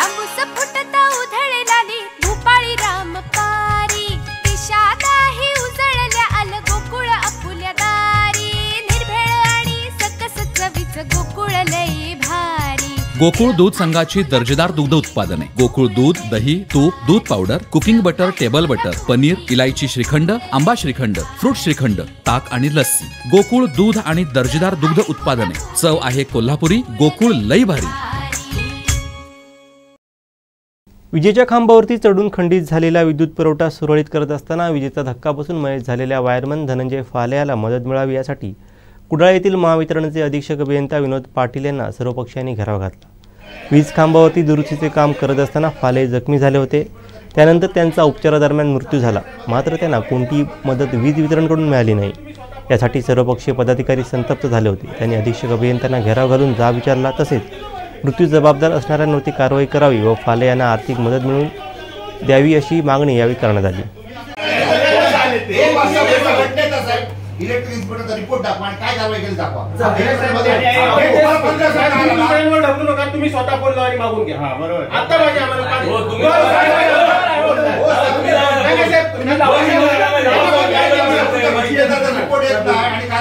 तांबूस फुटता उधळलाली भूपाळी रामपारी दिशादाही उजळल्या आल गोकुळ आपुल्या दारी निर्भेळ आणि सकस चवीच गोकुळ लई भारी। गोकुळ दूध संघाची दर्जेदार दुग्ध उत्पादने गोकुळ दूध, दही, तूप, दूध powder, cooking butter, table butter, paneer, इलायची श्रीखंड, आंबा श्रीखंड, फ्रूट श्रीखंड, ताक आणि लस्सी। गोकुळ दूध आणि दर्जेदार दुग्ध उत्पादने, चव आहे कोल्हापुरी, गोकुळ लई भारी। विजेच्या खांबावरती चढून खंडित झालेला विद्युत पुरवठा सुरळीत करत असताना विजेचा धक्का बसून मयत झालेल्या वायरमन धनंजय फाले याला मदत मिळावी यासाठी कुडाळ येथील महावितरणचे अधीक्षक अभियंता विनोद पाटील यांना सर्वपक्षीयांनी घेराव घातला। वीज खांबावरती दुरुस्तीचे काम करत असताना फाले जखमी झाले होते। त्यानंतर त्यांचा उपचारादरम्यान मृत्यू झाला, मात्र त्यांना कोणतीही मदत वीज वितरणकडून मिळाली नाही। यासाठी सर्वपक्षीय पदाधिकारी संतप्त झाले होते। त्यांनी अधीक्षक अभियंत्यांना घेराव घालून जाब विचारला, तसेच मृत्यू जबाबदार असणाऱ्यांवरती कारवाई करावी व फाले यांना आर्थिक मदत मिळवून द्यावी अशी मागणी यावेळी करण्यात आली। इलेक्ट्रिक इन्स्पेक्टरचा रिपोर्ट दाखवा आणि काय कारवाई केली दाखवा। तुम्ही स्वतः फोन लावून मागून घ्या। हां बरोबर, आता पाहिजे आम्हाला रिपोर्ट येत नाही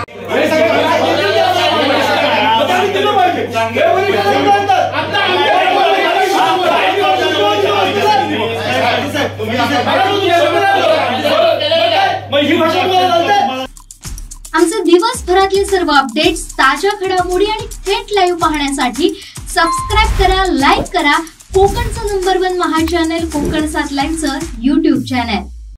आमचे दिवसभरातले सर्व अपडेट्स, ताज्या घडामोडी आणि थेट लाईव्ह पाहण्यासाठी सबस्क्राइब करा, लाईक करा कोकणचं नंबर 1 महा चॅनल कोकण 7 लाईव्हचं YouTube चॅनल।